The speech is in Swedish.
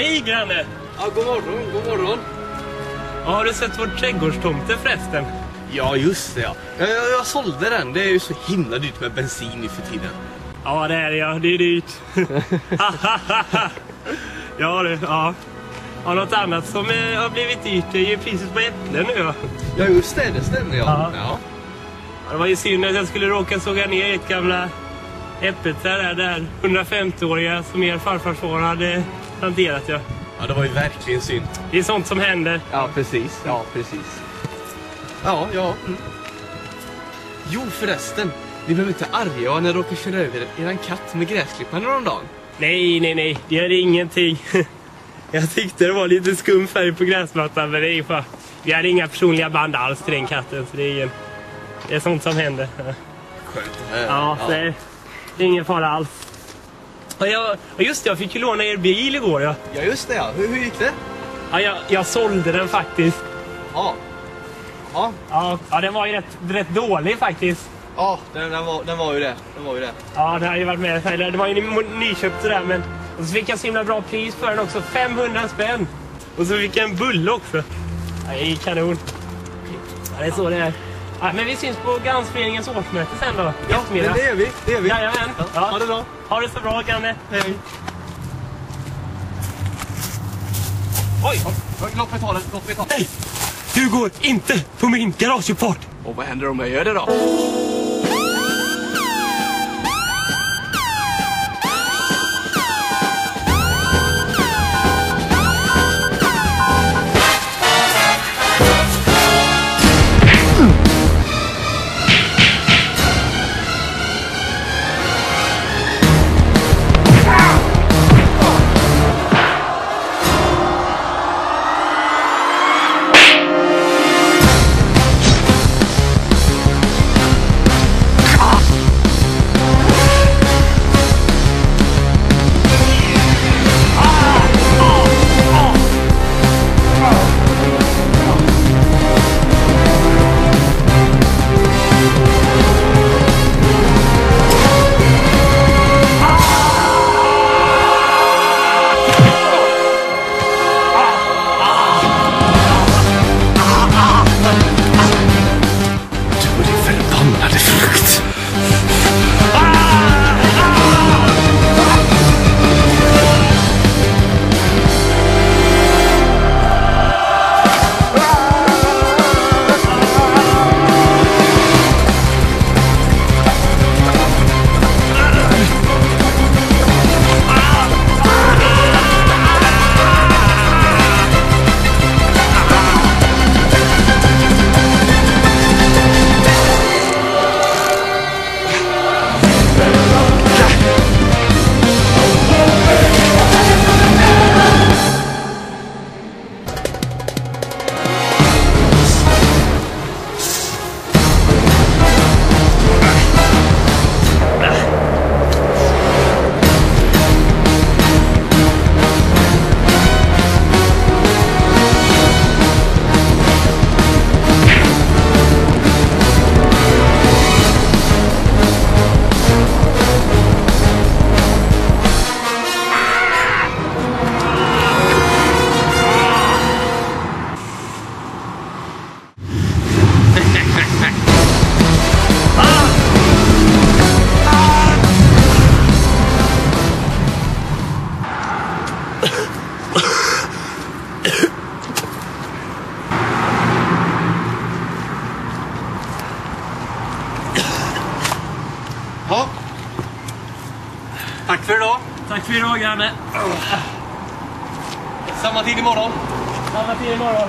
Hej granne! Ja, god morgon, god morgon. Ja, har du sett vår trädgårdstomte förresten? Ja, just det ja. Jag sålde den, det är ju så himla dyrt med bensin nu för tiden. Ja, det är det ja, det är dyrt. Ja, det, ja. Ja, något annat som har blivit dyrt är ju priset på äpplen nu ja. Ja, just det, det stämmer ja. Ja. Det var ju synd att jag skulle råka såga ner ett gamla äppelträd där 150-åriga som er farfars far hade planterat ja. Ja, det var ju verkligen synd. Det är sånt som händer. Ja, precis. Ja, precis. Ja. Jo, förresten. Ni behöver inte arga när jag råkar köra över eran katt med gräsklipparen någon dag. Nej. Det gör ingenting. Jag tyckte det var lite skum färg på gräsmattan, men det är ju bara... Vi hade inga personliga band alls till den katten, så det är sånt som händer. Skönt. Ja, det är ingen fara alls. Och just det, jag fick ju låna er bil igår ja. Ja, just det ja. Hur gick det? Ja, jag sålde den faktiskt. Ja, den var ju rätt dålig faktiskt. Ja, den var ju det. Ja, det har ju varit med. Eller, det var ju nyköpt sådär, men... Och så fick jag så himla bra pris för den också, 500 spänn. Och så fick jag en bulle också. Ja, det är kanon. Ja, det är så det är. Ja, men vi syns på Gansföreningens årsmöte sen då. Ja, det är vi. Jajamän. Ja. Ha det bra. Ha det så bra, Ganne. Hej. Oj, låt mig ta den. Nej! Du går inte på min garageuppfart! Och vad händer om jag gör det då? Ja. Tack för idag. Tack för idag, Ganne. Samma tid imorgon. Samma tid imorgon.